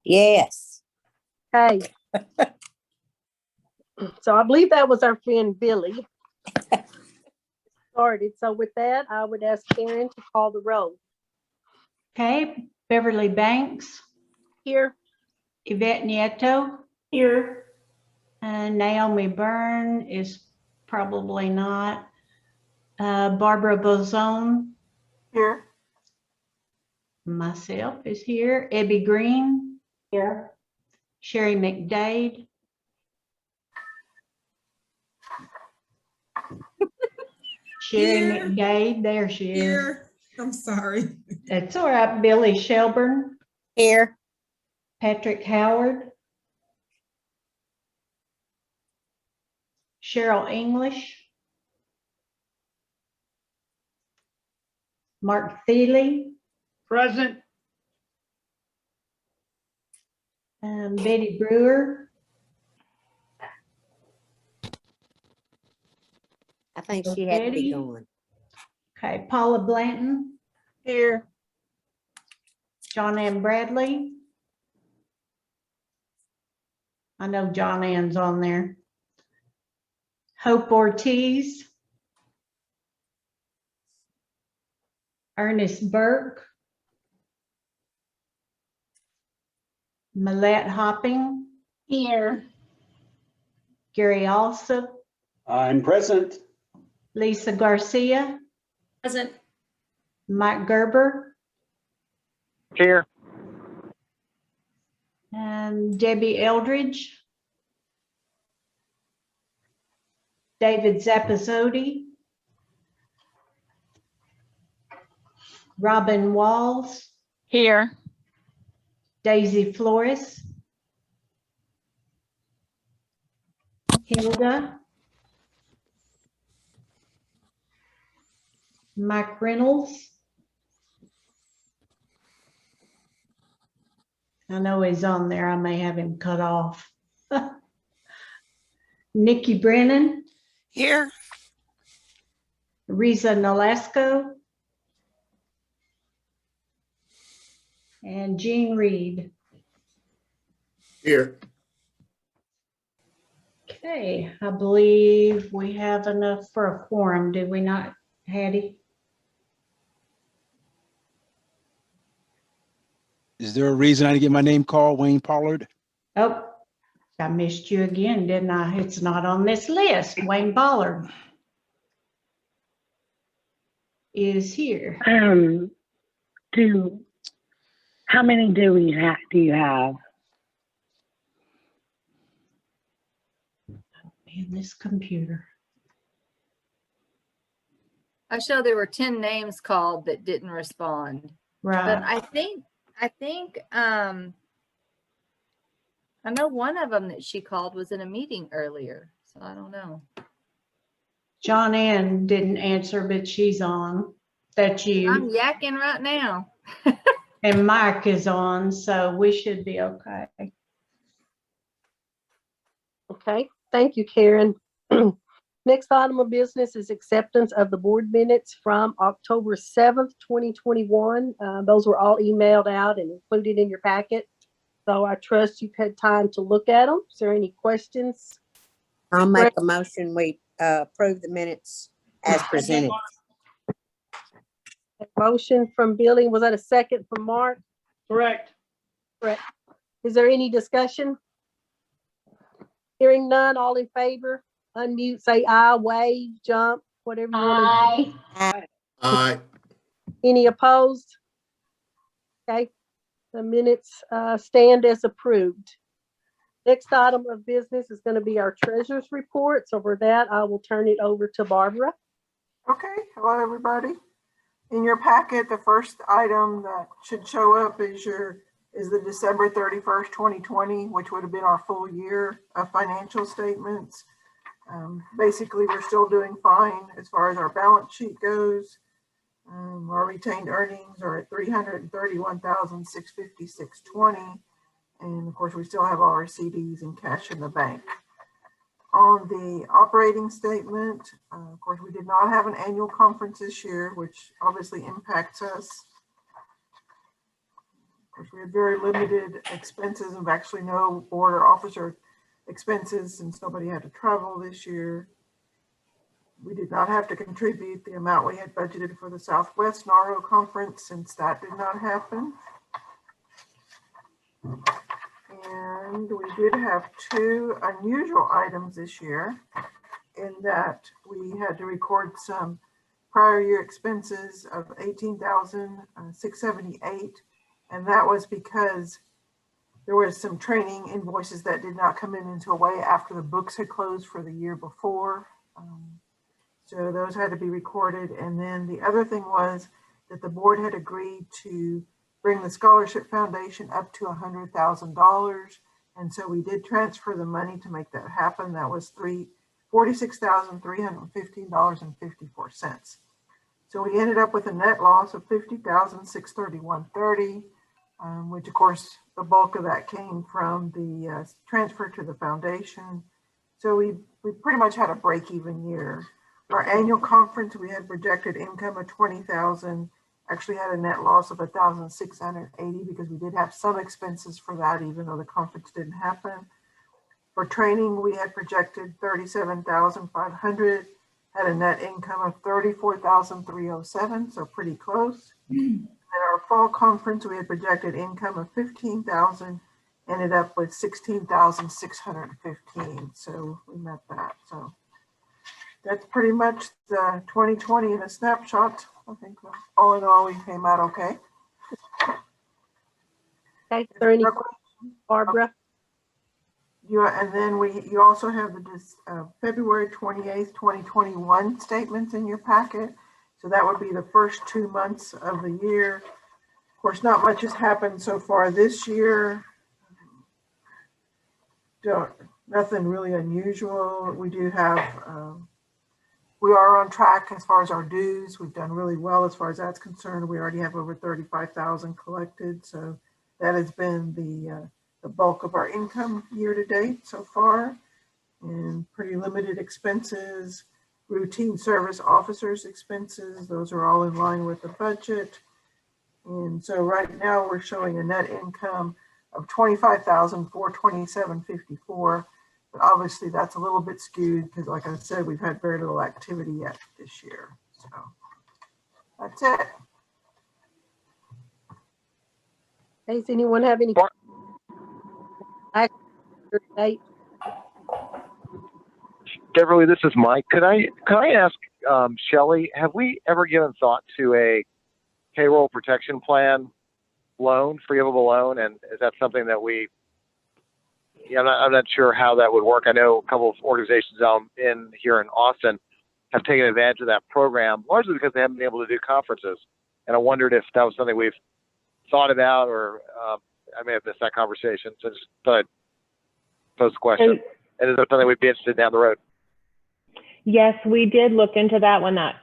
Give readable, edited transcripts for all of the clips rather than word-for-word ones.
Yes. Okay. So I believe that was our friend Billy. Started. So with that, I would ask Karen to call the roll. Okay, Beverly Banks, Here. Yvette Nieto, Here. and Naomi Byrne is probably not. Barbara Bozone, Here. myself is here. Ebby Green, Here. Sherry McDade, Sherry Here. McDade, there she is. Here, I'm sorry. That's all right. Billy Shelburne, Here. Patrick Howard, Cheryl English, Mark Thiele, Present. Betty Brewer, I think she had to Betty. be gone. okay, Paula Blanton, Here. John Ann Bradley. I know John Ann's on there. Hope Ortiz, Ernest Burke, Millette Hopping, Here. Gary Alsop, I'm present. Lisa Garcia, Present. Mike Gerber, Here. and Debbie Eldridge, David Zappizzotti, Robin Walls, Here. Daisy Flores, Hilda, Mike Reynolds. I know he's on there. I may have him cut off. Nikki Brennan, Here. Riza Nolasco, and Jean Reed. Here. Okay, I believe we have enough for a quorum, did we not, Hattie? Is there a reason I didn't get my name called, Wayne Pollard? Oh, I missed you again, didn't I? It's not on this list. Wayne Pollard is here. How many do you have? Man, this computer. I show there were 10 names called that didn't respond. But Right. I think I know one of them that she called was in a meeting earlier. So I don't know. John Ann didn't answer, but she's on. That's I'm you. yakking right now. And Mike is on, so we should be okay. Okay. Thank you, Karen. Next item of business is acceptance of the board minutes from October 7th, 2021. Those were all emailed out and included in your packet. So I trust you've had time to look at them. Is there any questions? I'll make a motion. We approve the minutes as presented. A motion from Billy. Was that a second from Mark? Correct. Is there any discussion? Hearing none, all in favor? Unmute, say aye, wave, jump, whatever you want to do. Aye. Any opposed? Okay, the minutes stand as approved. Next item of business is going to be our treasurer's report. So for that, I will turn it over to Barbara. Okay, hello, everybody. In your packet, the first item that should show up is the December 31st, 2020, which would have been our full year of financial statements. Basically, we're still doing fine as far as our balance sheet goes. Our retained earnings are at $331,656.20. And of course, we still have all our CDs and cash in the bank. On the operating statement, of course, we did not have an annual conference this year, which obviously impacts us. course, we had very limited expenses of actually no board or officer expenses since nobody had to travel this year. We did not have to contribute the amount we had budgeted for the Southwest NARO conference since that did not happen. And we did have two unusual items this year in that we had to record some prior year expenses of $18,678. And that was because there was some training invoices that did not come in until way after the books had closed for the year before. So those had to be recorded. And then the other thing was that the board had agreed to bring the Scholarship Foundation up to $100,000. And so we did transfer the money to make that happen. That was $46,315.54. So we ended up with a net loss of $50,631.30, which of course the bulk of that came from the transfer to the foundation. So we pretty much had a break-even year. Our annual conference, we had projected income of $20,000. Actually had a net loss of $1,680 because we did have some expenses for that, even though the conference didn't happen. For training, we had projected $37,500, had a net income of $34,307, so pretty close. At our fall conference, we had projected income of $15,000, ended up with $16,615, so we met that. So that's pretty much the 2020 in a snapshot. I think all in all, we came out okay. Okay, is there any questions, Barbara? And then you also have the February 28th, 2021 statements in your packet. So that would be the first 2 months of the year. Of course, not much has happened so far this year. Nothing really unusual. We do have, we are on track as far as our dues. We've done really well as far as that's concerned. We already have over 35,000 collected. So that has been the bulk of our income year to date so far, and pretty limited expenses, routine service officers expenses. Those are all in line with the budget. And so right now we're showing a net income of $25,427.54. But obviously that's a little bit skewed because like I said, we've had very little activity yet this year. So that's it. Does anyone have any? Beverly, this is Mike. Could I ask Shelley, have we ever given thought to a payroll protection plan loan, forgivable loan? And is that something that I'm not sure how that would work. I know a couple of organizations here in Austin have taken advantage of that program, largely because they haven't been able to do conferences. And I wondered if that was something we've thought about, or I may have missed that conversation. So just thought I'd pose the question. And is that something we'd be interested in down the road? Yes, we did look into that when that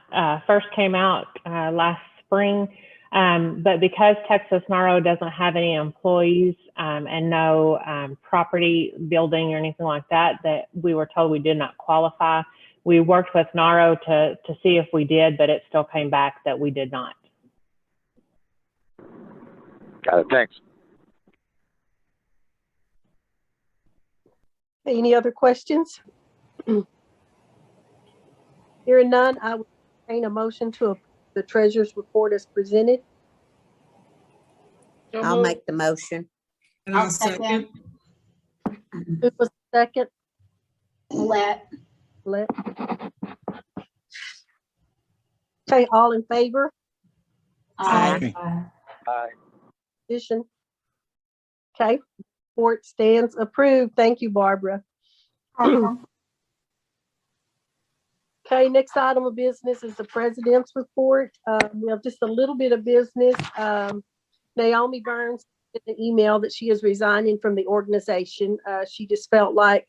first came out last spring. But because Texas NARO doesn't have any employees and no property building or anything like that, that we were told we did not qualify. We worked with NARO to see if we did, but it still came back that we did not. Got it. Thanks. Any other questions? Hearing none, I will entertain a motion to approve the treasurer's report as presented. I'll make the motion. And I'll second. Who was the second? Let. Okay, all in favor? Aye. Aye. Addition. Okay, report stands approved. Thank you, Barbara. Okay, next item of business is the president's report. We have just a little bit of business. Naomi Burns sent an email that she is resigning from the organization. She just felt like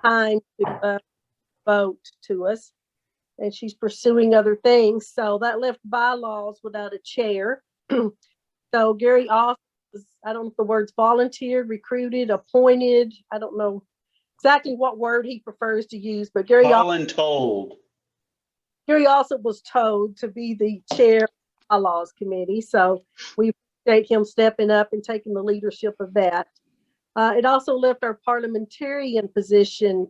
time to vote to us, and she's pursuing other things. So that left bylaws without a chair. So Gary Off, I don't know if the word's volunteered, recruited, appointed. I don't know exactly what word he prefers to use, but Gary also was told to be the chair of the bylaws committee. So we appreciate him stepping up and taking the leadership of that. It also left our parliamentarian position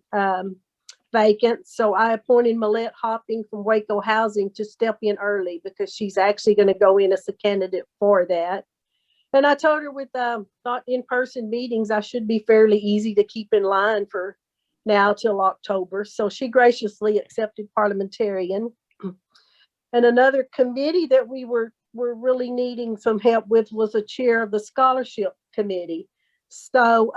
vacant. So I appointed Millette Hopping from Waco Housing to step in early because she's actually going to go in as a candidate for that. And I told her with not in-person meetings, I should be fairly easy to keep in line for now till October. So she graciously accepted parliamentarian. And another committee that we were really needing some help with was a chair of the scholarship committee. So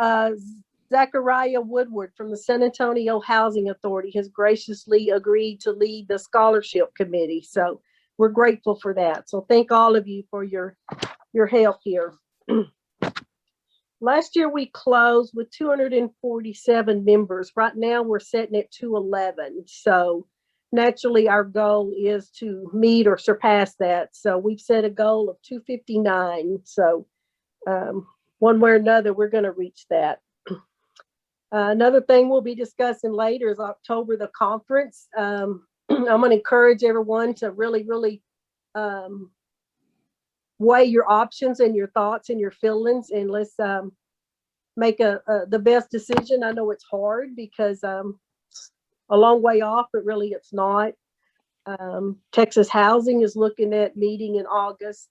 Zachariah Woodward from the San Antonio Housing Authority has graciously agreed to lead the scholarship committee. So we're grateful for that. So thank all of you for your help here. Last year we closed with 247 members. Right now we're sitting at 211. So naturally our goal is to meet or surpass that. So we've set a goal of 259. So one way or another, we're going to reach that. Another thing we'll be discussing later is October, the conference. I'm going to encourage everyone to really weigh your options and your thoughts and your feelings, and let's make the best decision. I know it's hard because a long way off, but really it's not. Texas Housing is looking at meeting in August.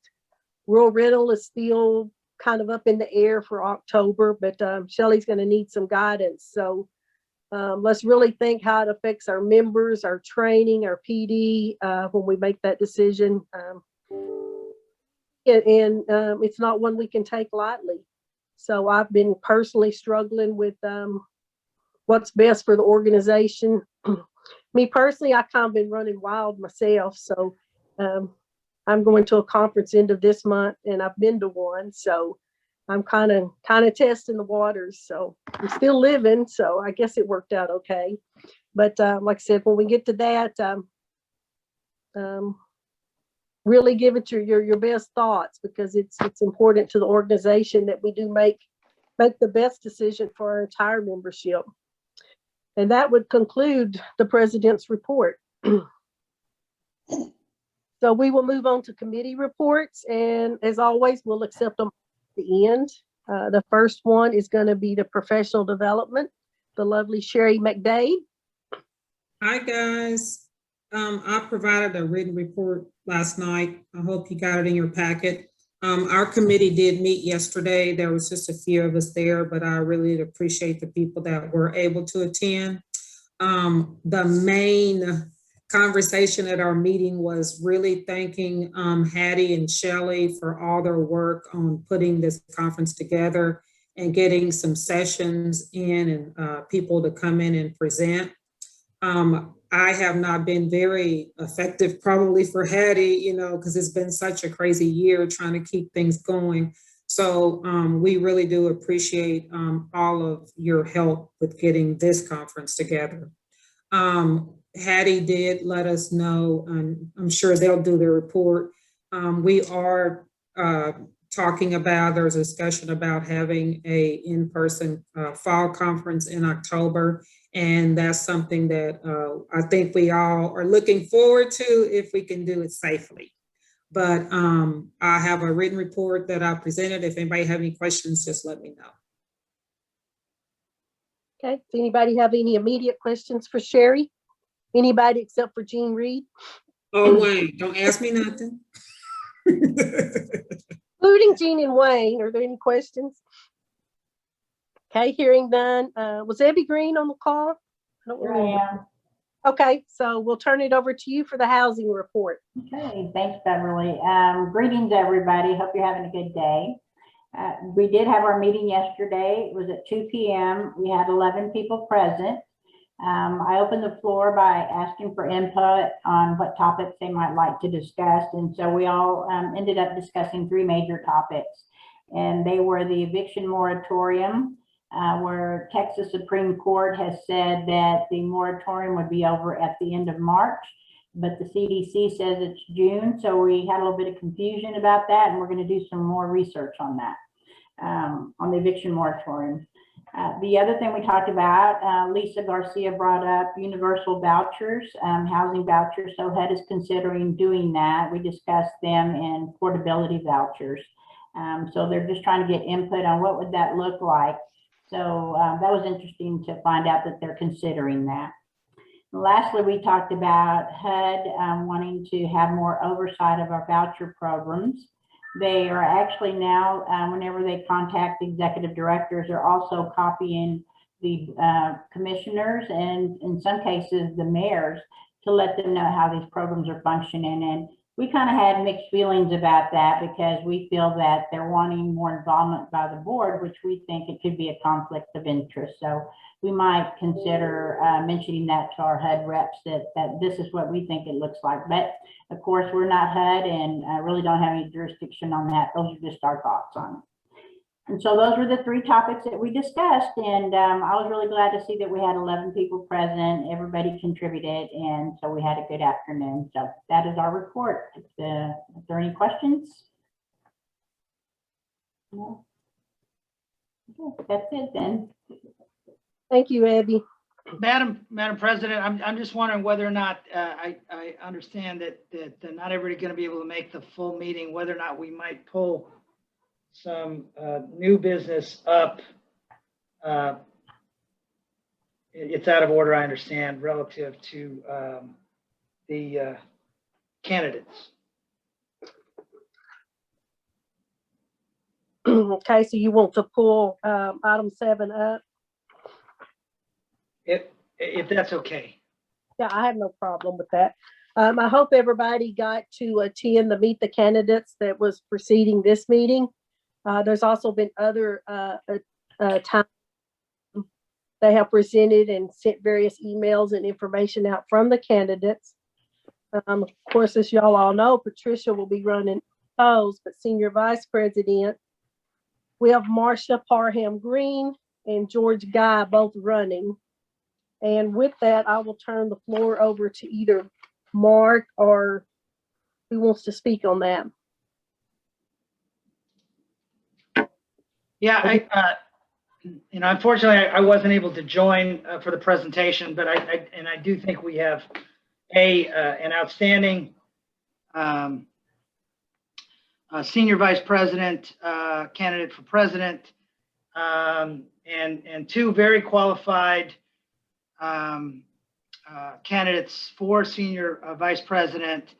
Rural Rental is still kind of up in the air for October, but Shelley's going to need some guidance. So let's really think how it affects our members, our training, our PD when we make that decision. It's not one we can take lightly. So I've been personally struggling with what's best for the organization. Me personally, I kind of been running wild myself. So I'm going to a conference end of this month, and I've been to one. So I'm kind of testing the waters. So I'm still living. So I guess it worked out okay. But like I said, when we get to that, really give it your best thoughts, because it's important to the organization that we do make the best decision for our entire membership. And that would conclude the president's report. So we will move on to committee reports, and as always, we'll accept them at the end. The first one is going to be the professional development, the lovely Sherry McDade. Hi, guys. I provided a written report last night. I hope you got it in your packet. Our committee did meet yesterday. There was just a few of us there, but I really appreciate the people that were able to attend. The main conversation at our meeting was really thanking Hattie and Shelley for all their work on putting this conference together and getting some sessions in and people to come in and present. I have not been very effective probably for Hattie, because it's been such a crazy year trying to keep things going. So we really do appreciate all of your help with getting this conference together. Hattie did let us know, and I'm sure they'll do their report. We are talking about, there's a discussion about having a in-person fall conference in October. And that's something that I think we all are looking forward to if we can do it safely. But I have a written report that I presented. If anybody have any questions, just let me know. Okay, does anybody have any immediate questions for Sherry? Anybody except for Jean Reed? Oh, Wayne, don't ask me nothing. Including Jean and Wayne, are there any questions? Okay, hearing none. Was Abby Green on the call? I don't remember. Okay, so we'll turn it over to you for the housing report. Okay, thanks, Beverly. Greetings, everybody. Hope you're having a good day. We did have our meeting yesterday. It was at 2 p.m. We had 11 people present. I opened the floor by asking for input on what topics they might like to discuss. And so we all ended up discussing 3 major topics. And they were the eviction moratorium, where Texas Supreme Court has said that the moratorium would be over at the end of March, but the CDC says it's June. So we had a little bit of confusion about that, and we're going to do some more research on that, on the eviction moratorium. The other thing we talked about, Lisa Garcia brought up universal vouchers, housing vouchers. So HUD is considering doing that. We discussed them and portability vouchers. So they're just trying to get input on what would that look like. So that was interesting to find out that they're considering that. Lastly, we talked about HUD wanting to have more oversight of our voucher programs. They are actually now, whenever they contact the executive directors, they're also copying the commissioners and in some cases the mayors to let them know how these programs are functioning. And we kind of had mixed feelings about that because we feel that they're wanting more involvement by the board, which we think it could be a conflict of interest. So we might consider mentioning that to our HUD reps that this is what we think it looks like. But of course, we're not HUD and really don't have any jurisdiction on that. Those are just our thoughts on it. And so those were the 3 topics that we discussed. And I was really glad to see that we had 11 people present. Everybody contributed. And so we had a good afternoon. So that is our report. If there are any questions? No? Okay, that's it then. Thank you, Abby. Madam President, I'm just wondering whether or not I understand that not everybody's going to be able to make the full meeting, whether or not we might pull some new business up. It's out of order, I understand, relative to the candidates. Okay, so you want to pull item 7 up? If that's okay. Yeah, I have no problem with that. I hope everybody got to attend the Meet the Candidates that was preceding this meeting. There's also been other times they have presented and sent various emails and information out from the candidates. Of course, as y'all all know, Patricia will be running those, but Senior Vice President, we have Marsha Parham Green and George Guy both running. And with that, I will turn the floor over to either Mark or who wants to speak on that. Yeah, unfortunately, I wasn't able to join for the presentation, but I do think we have an outstanding senior vice president candidate for president, and 2 very qualified candidates for senior vice president.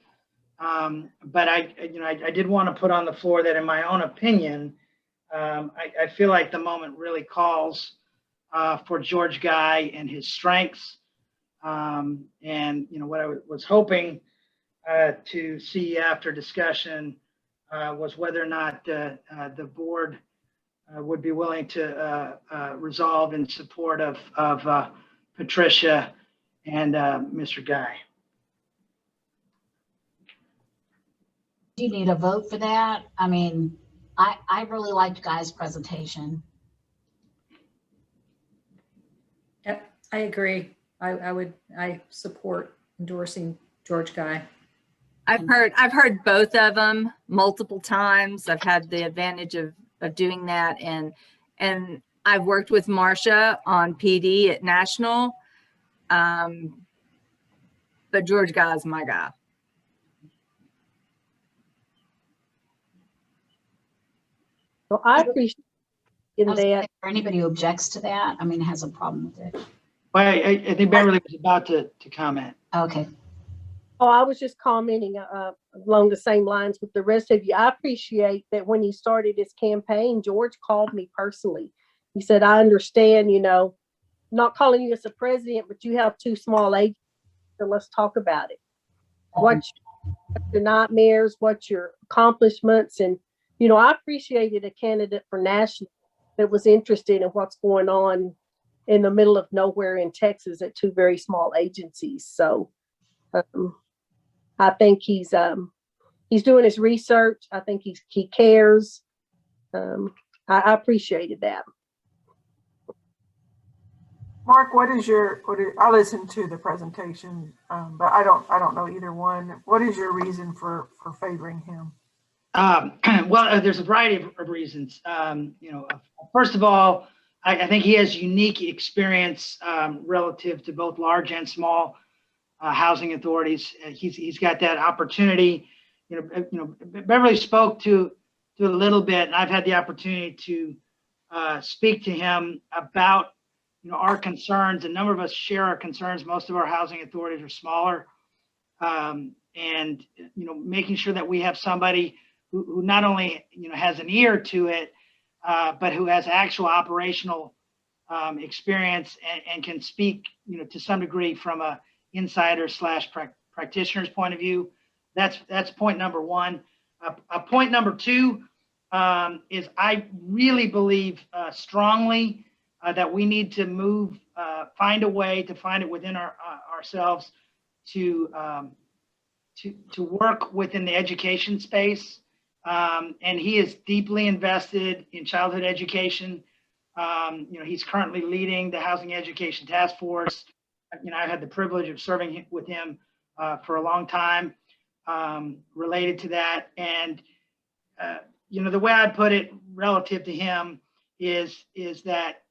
But I did want to put on the floor that in my own opinion, I feel like the moment really calls for George Guy and his strengths. And what I was hoping to see after discussion was whether or not the board would be willing to resolve in support of Patricia and Mr. Guy. Do you need a vote for that? I mean, I really liked Guy's presentation. Yep, I agree. I support endorsing George Guy. I've heard both of them multiple times. I've had the advantage of doing that, and I've worked with Marsha on PD at National, but George Guy is my guy. So I appreciate that. Is there anybody who objects to that? I mean, has a problem with it? Well, I think Beverly was about to comment. Okay. Oh, I was just commenting along the same lines with the rest of you. I appreciate that when he started his campaign, George called me personally. He said, I understand, not calling you as a president, but you have 2 small agencies, so let's talk about it. What's your nightmares? What's your accomplishments? And, I appreciated a candidate for national that was interested in what's going on in the middle of nowhere in Texas at 2 very small agencies. So I think he's doing his research. I think he cares. I appreciated that. Mark, I listened to the presentation, but I don't know either one. What is your reason for favoring him? Well, there's a variety of reasons. First of all, I think he has unique experience relative to both large and small housing authorities. He's got that opportunity. Beverly spoke to a little bit, and I've had the opportunity to speak to him about, our concerns. A number of us share our concerns. Most of our housing authorities are smaller. And, making sure that we have somebody who not only, has an ear to it, but who has actual operational experience and can speak, to some degree from a insider / practitioner's point of view. That's point number one. Point number two is I really believe strongly that we need to find a way to find it within ourselves to work within the education space. And he is deeply invested in childhood education. He's currently leading the Housing Education Task Force. I had the privilege of serving with him for a long time related to that. And, the way I'd put it relative to him is that,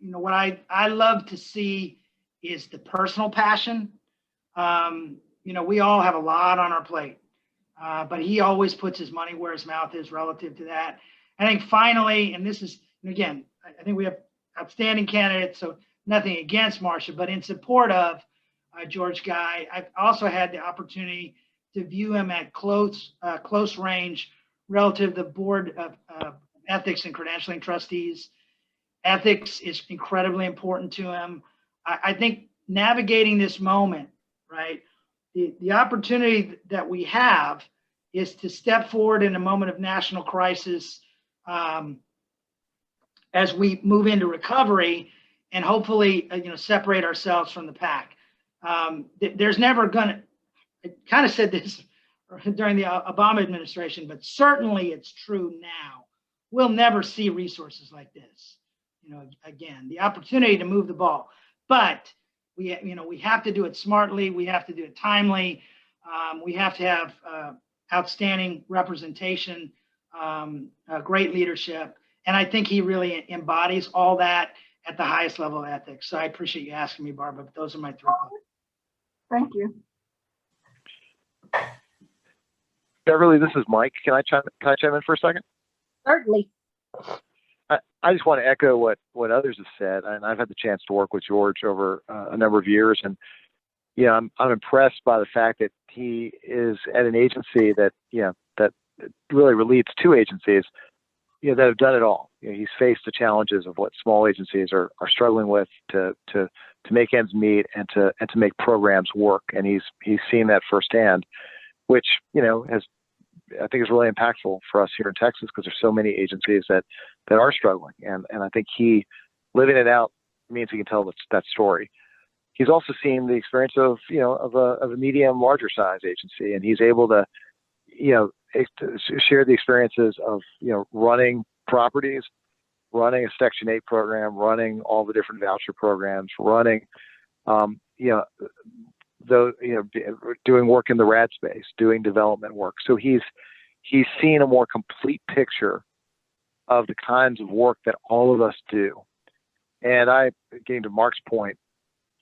what I love to see is the personal passion. We all have a lot on our plate, but he always puts his money where his mouth is relative to that. I think finally, and this is, again, I think we have outstanding candidates, so nothing against Marcia, but in support of George Guy, I've also had the opportunity to view him at close range relative to the Board of Ethics and Credentialing Trustees. Ethics is incredibly important to him. I think navigating this moment, right, the opportunity that we have is to step forward in a moment of national crisis as we move into recovery and hopefully, separate ourselves from the pack. There's never gonna, I kind of said this during the Obama administration, but certainly it's true now. We'll never see resources like this, again, the opportunity to move the ball, but we have to do it smartly. We have to do it timely. We have to have outstanding representation, great leadership. And I think he really embodies all that at the highest level of ethics. So I appreciate you asking me, Barbara, but those are my 3 points. Thank you. Beverly, this is Mike. Can I chime in for a second? Certainly. I just want to echo what others have said, and I've had the chance to work with George over a number of years, and I'm impressed by the fact that he is at an agency that that really leads 2 agencies that have done it all. He's faced the challenges of what small agencies are struggling with to make ends meet and to make programs work, and he's seen that firsthand, which I think is really impactful for us here in Texas because there's so many agencies that are struggling, and I think he living it out means he can tell that story. He's also seen the experience of a medium larger size agency, and he's able to share the experiences of running properties, running a Section 8 program, running all the different voucher programs, running doing work in the RAD space, doing development work. So he's seen a more complete picture of the kinds of work that all of us do. And getting to Mark's point,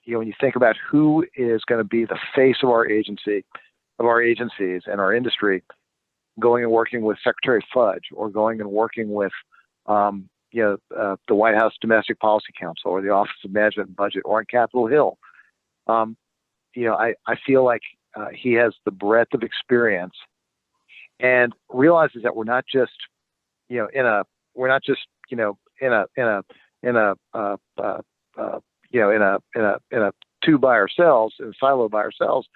when you think about who is going to be the face of our agency, of our agencies and our industry, going and working with Secretary Fudge or going and working with the White House Domestic Policy Council or the Office of Management and Budget or on Capitol Hill, I feel like he has the breadth of experience and realizes that we're not just in a 2 by ourselves, in a silo by ourselves,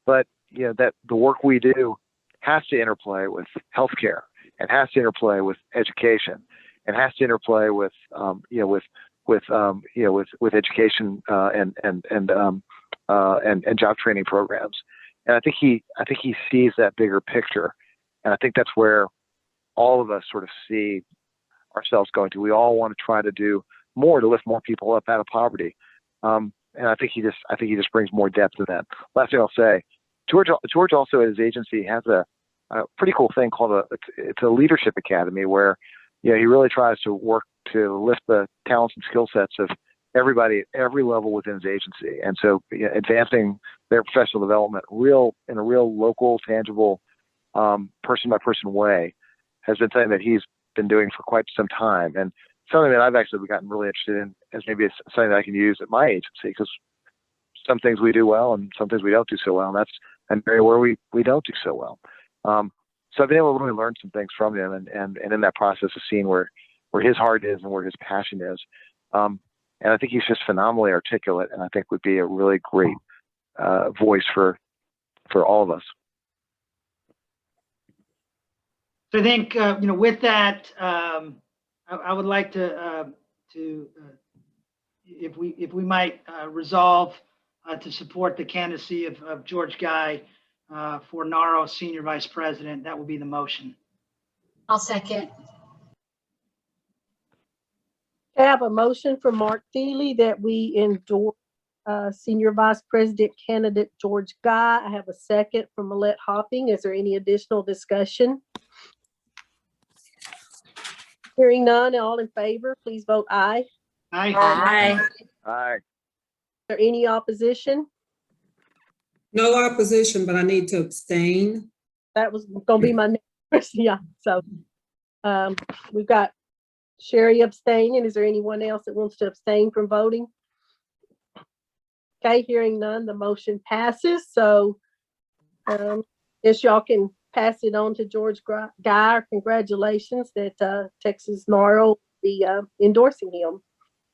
but that the work we do has to interplay with healthcare and has to interplay with education and has to interplay with education and job training programs. And I think he sees that bigger picture. And I think that's where all of us sort of see ourselves going to. We all want to try to do more to lift more people up out of poverty. And I think he just brings more depth to that. Last thing I'll say, George also at his agency has a pretty cool thing called it's a leadership academy where he really tries to work to lift the talents and skill sets of everybody at every level within his agency. And so advancing their professional development in a real local, tangible, person by person way has been something that he's been doing for quite some time, and something that I've actually gotten really interested in as maybe something that I can use at my agency, because some things we do well and some things we don't do so well, and that's an area where we don't do so well. So I've been able to really learn some things from him, and in that process of seeing where his heart is and where his passion is. And I think he's just phenomenally articulate, and I think would be a really great voice for all of us. So I think, with that, I would like to if we might resolve to support the candidacy of George Guy for NARO Senior Vice President, that would be the motion. I'll second. I have a motion from Mark Thiele that we endorse Senior Vice President candidate George Guy. I have a second from Millette Hopping. Is there any additional discussion? Hearing none, all in favor, please vote aye. Aye. Aye. Aye. Is there any opposition? No opposition, but I need to abstain. That was gonna be my next question. Yeah, so we've got Sherry abstaining. Is there anyone else that wants to abstain from voting? Okay, hearing none, the motion passes. So guess y'all can pass it on to George Guy. Congratulations that Texas NARO will be endorsing him.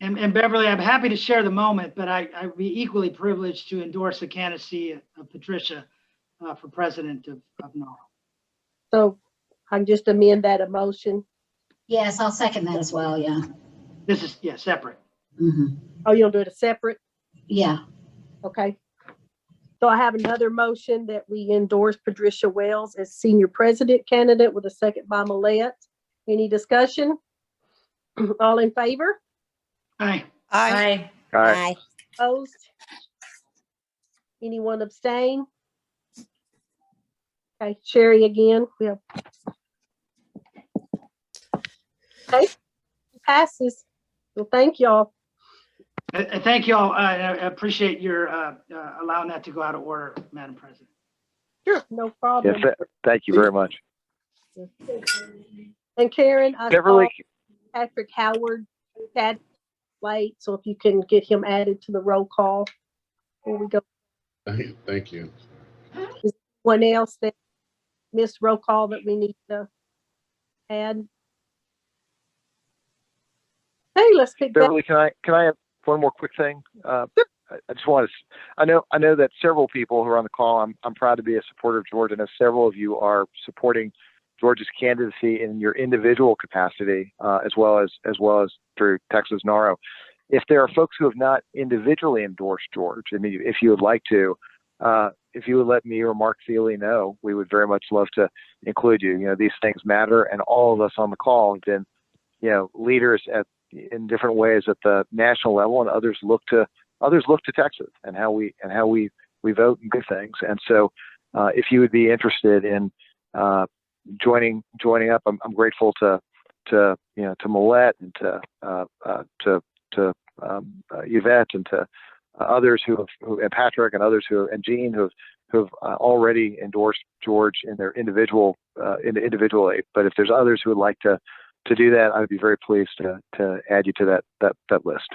And Beverly, I'm happy to share the moment, but I'd be equally privileged to endorse the candidacy of Patricia for president of NARO. So I can just amend that emotion. Yes, I'll second that as well, yeah. This is, separate. Mhm. Oh, you'll do it a separate? Yeah. Okay. So I have another motion that we endorse Patricia Wells as senior president candidate with a second by Millette. Any discussion? All in favor? Aye. Aye. Aye. Opposed? Anyone abstain? Okay, Sherry again. Okay, passes. Well, thank y'all. Thank you all. I appreciate your allowing that to go out of order, Madam President. Sure, no problem. Yes, thank you very much. And Karen, I Beverly, saw Patrick Howard had late, so if you can get him added to the roll call before we go. Thank you. Is anyone else that missed roll call that we need to add? Hey, let's pick that. Beverly, can I have one more quick thing? I just want to. I know that several people who are on the call. I'm proud to be a supporter of George, and as several of you are supporting George's candidacy in your individual capacity, as well as through Texas NARO. If there are folks who have not individually endorsed George, I mean, if you would like to, if you would let me or Mark Thiele know, we would very much love to include you. You know, these things matter, and all of us on the call have been, leaders in different ways at the national level, and others look to Texas and how we vote and do things. And so, if you would be interested in joining up, I'm grateful to Millette and to Yvette and to others and Patrick and others and Jean who have already endorsed George in their individually. But if there's others who would like to do that, I would be very pleased to add you to that list.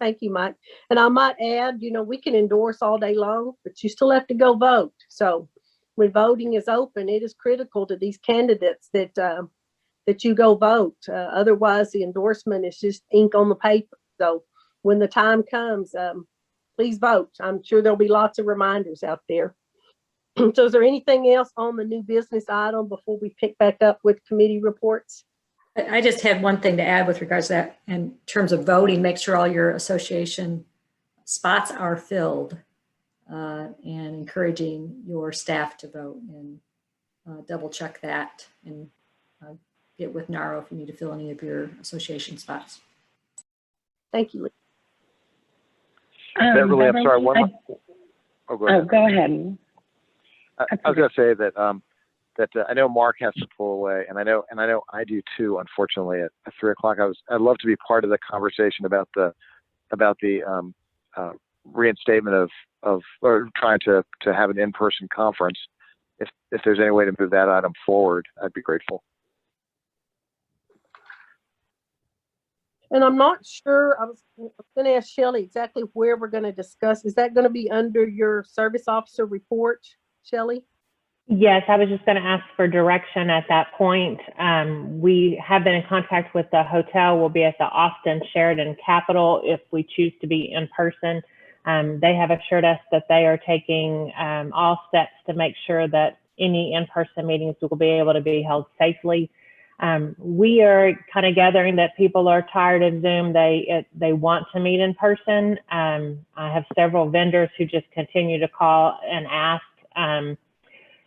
Thank you, Mike. And I might add, we can endorse all day long, but you still have to go vote. So when voting is open, it is critical to these candidates that you go vote. Otherwise, the endorsement is just ink on the paper. So when the time comes, please vote. I'm sure there'll be lots of reminders out there. So is there anything else on the new business item before we pick back up with committee reports? I just had one thing to add with regards to that. In terms of voting, make sure all your association spots are filled, and encouraging your staff to vote, and double check that, and get with NARO if you need to fill any of your association spots. Thank you. Beverly, I'm sorry. Go ahead. I was going to say that I know Mark has to pull away, and I know I do too. Unfortunately, at 3:00, I'd love to be part of the conversation about the reinstatement of or trying to have an in-person conference. if there's any way to move that item forward, I'd be grateful. And I'm not sure, I was going to ask Shelley exactly where we're going to discuss. Is that going to be under your service officer report, Shelley? Yes, I was just going to ask for direction at that point. We have been in contact with the hotel. We'll be at the Austin Sheraton Capitol if we choose to be in person. They have assured us that they are taking all steps to make sure that any in-person meetings will be able to be held safely. We are kind of gathering that people are tired of Zoom. They want to meet in person. I have several vendors who just continue to call and ask.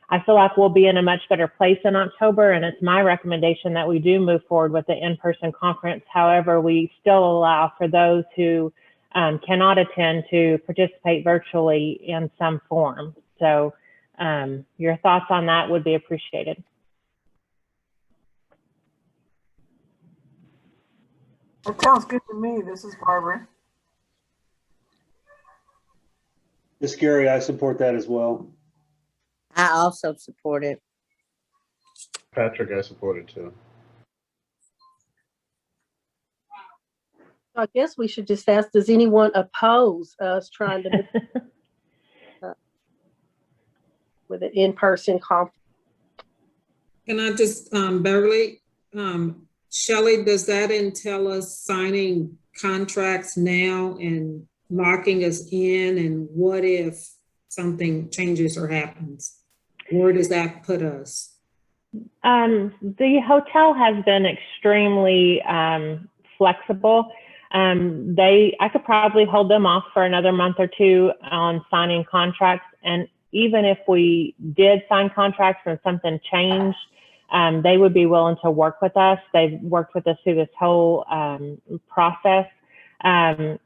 I feel like we'll be in a much better place in October, and it's my recommendation that we do move forward with the in-person conference. However, we still allow for those who cannot attend to participate virtually in some form. So your thoughts on that would be appreciated. That sounds good to me. This is Barbara. Ms. Gary, I support that as well. I also support it. Patrick, I support it too. I guess we should just ask, does anyone oppose us trying to with an in-person conference? Can I just, Beverly, Shelley, does that entail us signing contracts now and locking us in? And what if something changes or happens? Where does that put us? The hotel has been extremely flexible. I could probably hold them off for another month or two on signing contracts. And even if we did sign contracts and something changed, they would be willing to work with us. They've worked with us through this whole process. I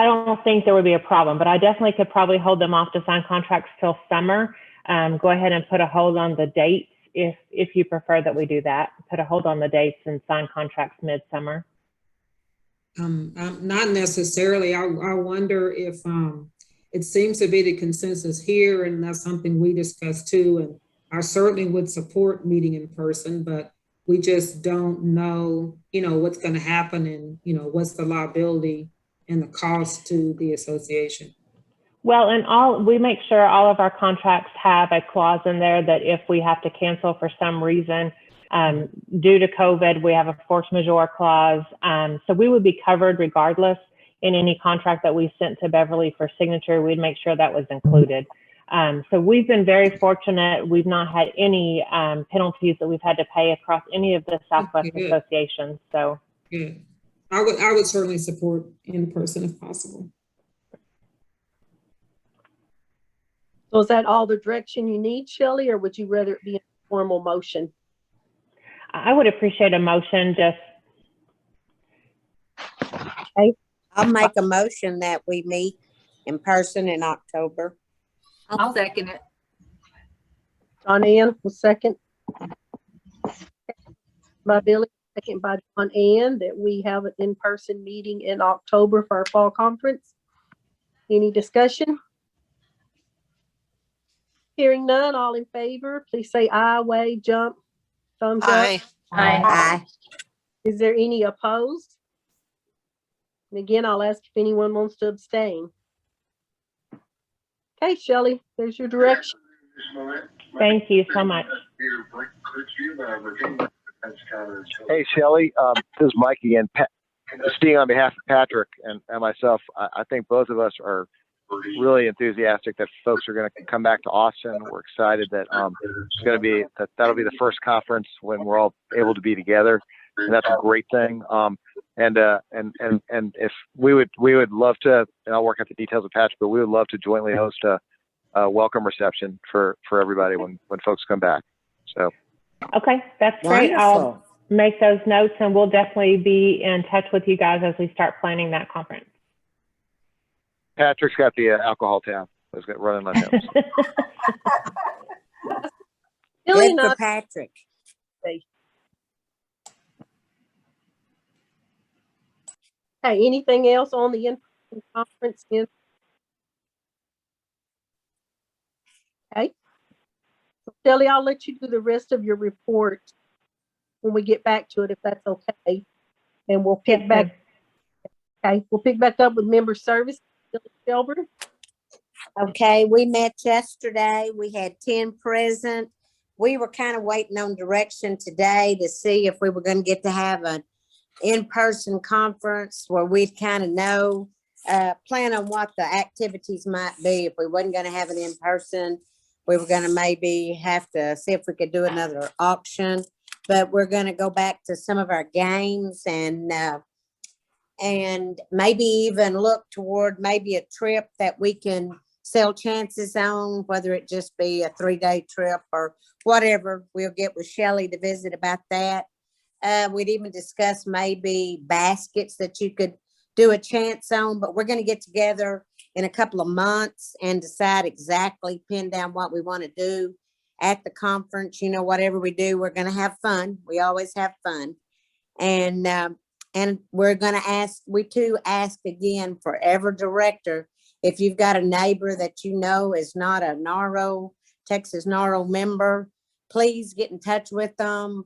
don't think there would be a problem, but I definitely could probably hold them off to sign contracts till summer. Go ahead and put a hold on the dates if you prefer that we do that. Put a hold on the dates and sign contracts midsummer. Not necessarily. I wonder if it seems to be the consensus here, and that's something we discussed too. And I certainly would support meeting in person, but we just don't know, what's going to happen and, what's the liability and the cost to the association. Well, and we make sure all of our contracts have a clause in there that if we have to cancel for some reason, due to COVID, we have a force majeure clause. So we would be covered regardless in any contract that we sent to Beverly for signature. We'd make sure that was included. So we've been very fortunate. We've not had any penalties that we've had to pay across any of the Southwest associations. So good. I would certainly support in person if possible. So is that all the direction you need, Shelley, or would you rather it be a formal motion? I would appreciate a motion. Just okay. I'll make a motion that we meet in person in October. I'll second it. John Ann was second. By Billy, second by John Ann, that we have an in-person meeting in October for our fall conference. Any discussion? Hearing none, all in favor, please say aye, wave, jump, thumbs up. Aye. Aye. Is there any opposed? And again, I'll ask if anyone wants to abstain. Okay, Shelley, there's your direction. thank you so much. Hey, Shelley, this is Mike again. Speaking on behalf of Patrick and myself, I think both of us are really enthusiastic that folks are going to come back to Austin. We're excited that it's going to be that'll be the first conference when we're all able to be together, and that's a great thing. And if we would love to, and I'll work out the details with Patrick, but we would love to jointly host a welcome reception for everybody when folks come back. So. Okay, that's great. I'll make those notes and we'll definitely be in touch with you guys as we start planning that conference. Patrick's got the alcohol tab. I was running my notes. Good for Patrick. Okay, anything else on the in-person conference? Okay. Shelley, I'll let you do the rest of your report when we get back to it, if that's okay. And we'll pick back. Okay, we'll pick back up with member service. Shelburne. Okay, we met yesterday. We had 10 present. We were kind of waiting on direction today to see if we were going to get to have an in-person conference where we'd kind of know, plan on what the activities might be. If we wasn't going to have an in-person, we were going to maybe have to see if we could do another auction. But we're going to go back to some of our games and maybe even look toward maybe a trip that we can sell chances on, whether it just be a 3-day trip or whatever. We'll get with Shelley to visit about that. We'd even discuss maybe baskets that you could do a chance on, but we're going to get together in a couple of months and decide exactly, pin down what we want to do at the conference. You know, whatever we do, we're going to have fun. We always have fun. And we're going to ask again for every director, if you've got a neighbor that you know is not a Texas NARO member, please get in touch with them.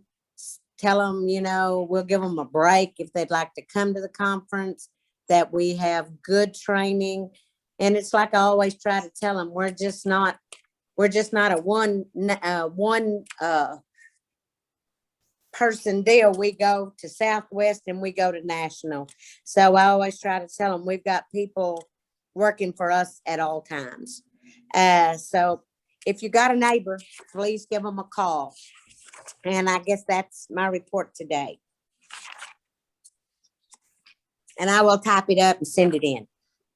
Tell them, you know, we'll give them a break if they'd like to come to the conference, that we have good training. And it's like I always try to tell them, we're just not a one person deal. We go to Southwest and we go to National. So I always try to tell them we've got people working for us at all times. So if you got a neighbor, please give them a call. And I guess that's my report today. And I will type it up and send it in.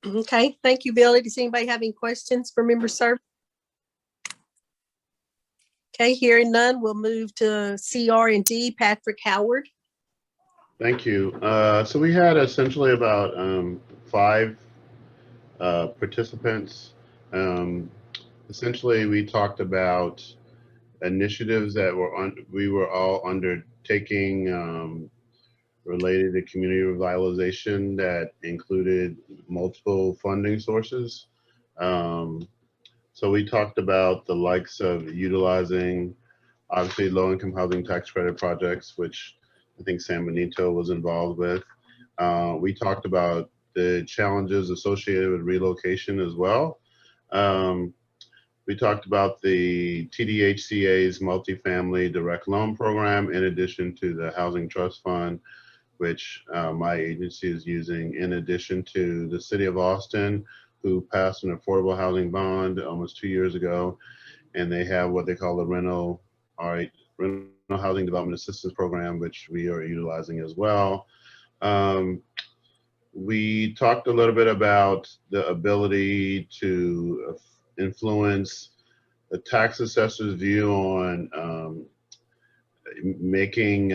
Okay, thank you, Billy. Does anybody have any questions for member service? Okay, hearing none, we'll move to CR&D. Patrick Howard. Thank you. So we had essentially about 5 participants. Essentially, we talked about initiatives that we were all undertaking related to community revitalization that included multiple funding sources. So we talked about the likes of utilizing, obviously, low-income housing tax credit projects, which I think San Benito was involved with. We talked about the challenges associated with relocation as well. We talked about the TDHCA's multifamily direct loan program, in addition to the Housing Trust Fund, which my agency is using, in addition to the City of Austin, who passed an affordable housing bond almost 2 years ago, and they have what they call the rental housing development assistance program, which we are utilizing as well. We talked a little bit about the ability to influence the tax assessor's view on making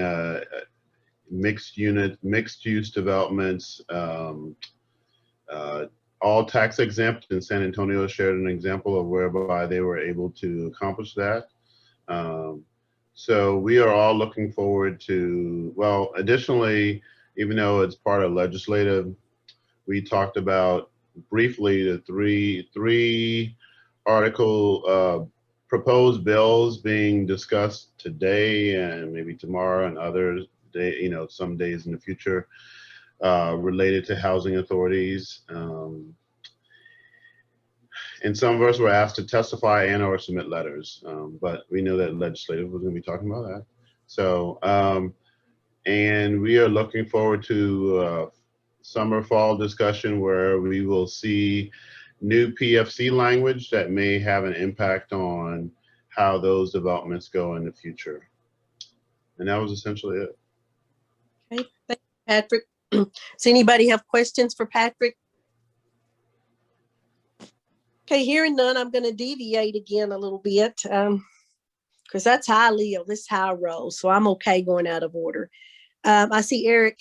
mixed use developments all tax exempt, and San Antonio shared an example of whereby they were able to accomplish that. So we are all looking forward to, well, additionally, even though it's part of legislative, we talked about briefly the three article proposed bills being discussed today and maybe tomorrow and other day, you know, some days in the future, related to housing authorities. And some of us were asked to testify and or submit letters, but we know that legislative was going to be talking about that. So, and we are looking forward to summer fall discussion where we will see new PFC language that may have an impact on how those developments go in the future. And that was essentially it. Okay, thank you, Patrick. Does anybody have questions for Patrick? Okay, hearing none, I'm going to deviate again a little bit because that's how I live. This is how I roll. So I'm okay going out of order. I see Eric.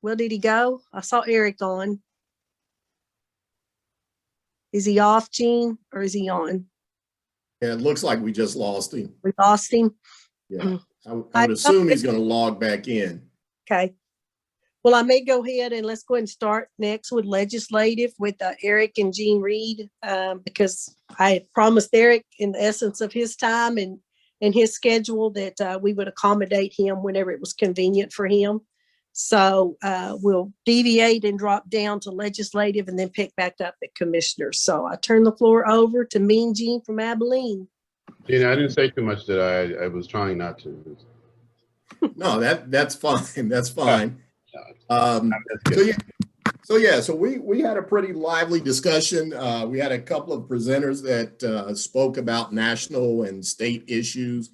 Well, did he go? I saw Eric on. Is he off, Gene, or is he on? Yeah, it looks like we just lost him. We lost him? Yeah, I would assume he's going to log back in. Okay. Well, I may go ahead and let's go ahead and start next with legislative with Eric and Jean Reed, because I had promised Eric in the essence of his time and his schedule that we would accommodate him whenever it was convenient for him. So we'll deviate and drop down to legislative and then pick back up at commissioners. So I turn the floor over to Mean Jean from Abilene. Gina, I didn't say too much, did I? I was trying not to. No, that's fine. That's fine. That's good. So we had a pretty lively discussion. We had a couple of presenters that spoke about national and state issues.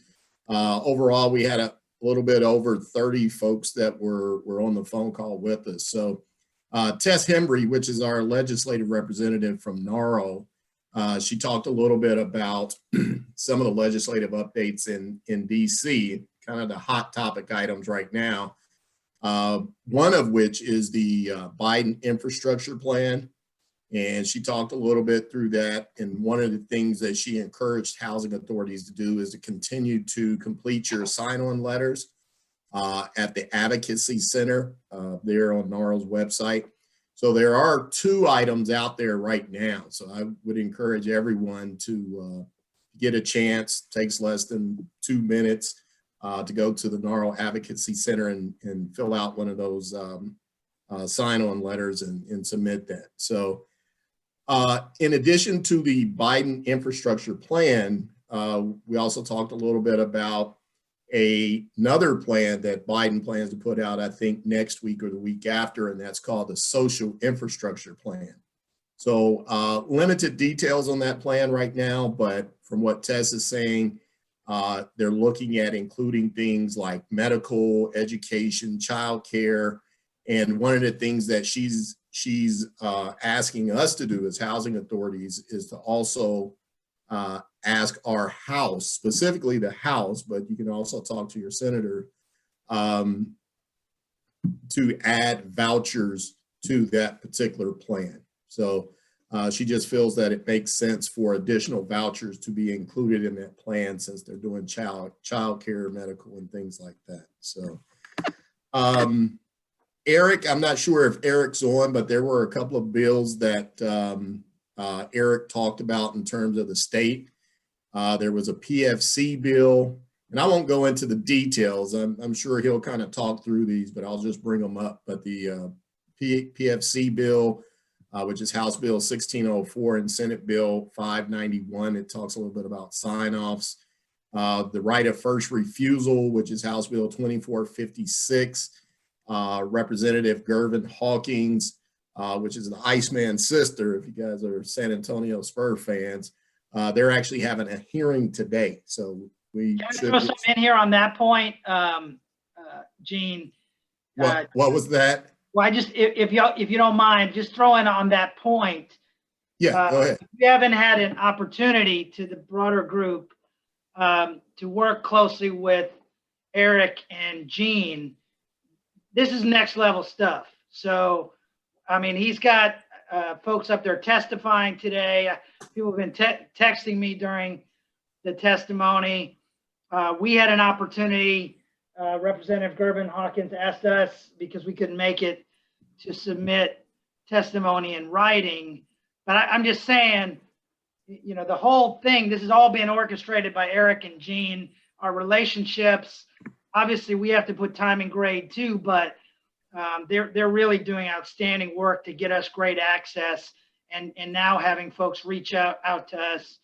Overall, we had a little bit over 30 folks that were on the phone call with us. So Tess Hembry, which is our legislative representative from NARO, she talked a little bit about some of the legislative updates in DC, kind of the hot topic items right now. One of which is the Biden infrastructure plan. And she talked a little bit through that. And one of the things that she encouraged housing authorities to do is to continue to complete your sign-on letters at the Advocacy Center there on NARO's website. So there are 2 items out there right now. So I would encourage everyone to get a chance. Takes less than 2 minutes to go to the NARO Advocacy Center and fill out one of those sign-on letters and submit that. So in addition to the Biden infrastructure plan, we also talked a little bit about another plan that Biden plans to put out, I think, next week or the week after, and that's called the Social Infrastructure Plan. So limited details on that plan right now, but from what Tess is saying, they're looking at including things like medical, education, childcare, and one of the things that she's asking us to do as housing authorities is to also ask our House, specifically the House, but you can also talk to your senator, to add vouchers to that particular plan. So she just feels that it makes sense for additional vouchers to be included in that plan since they're doing child care, medical, and things like that. So Eric, I'm not sure if Eric's on, but there were a couple of bills that Eric talked about in terms of the state. There was a PFC bill, and I won't go into the details. I'm sure he'll kind of talk through these, but I'll just bring them up. But the PFC bill, which is House Bill 1604 and Senate Bill 591, it talks a little bit about sign-offs. The right of first refusal, which is House Bill 2456. Representative Gervin Hawkins, which is the Iceman's sister, if you guys are San Antonio Spurs fans, they're actually having a hearing today. So we Can I should. throw something in here on that point, Gene? What was that? Well, I just, if you don't mind, just throw in on that point. Yeah, go ahead. We haven't had an opportunity to the broader group to work closely with Eric and Gene. This is next level stuff. So, I mean, he's got folks up there testifying today. People have been texting me during the testimony. We had an opportunity, Representative Gervin Hawkins asked us, because we couldn't make it, to submit testimony in writing. But I'm just saying, you know, the whole thing, this is all being orchestrated by Eric and Gene, our relationships. Obviously, we have to put time and grade too, but they're really doing outstanding work to get us great access, and now having folks reach out to us.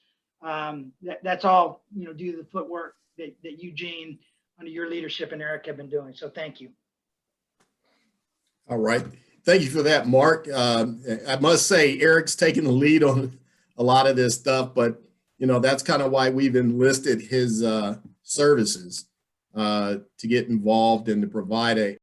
That's all, you know, due to the footwork that Eugene, under your leadership, and Eric have been doing. So thank you. All right. Thank you for that, Mark. I must say, Eric's taking the lead on a lot of this stuff, but, you know, that's kind of why we've enlisted his services to get involved and to provide a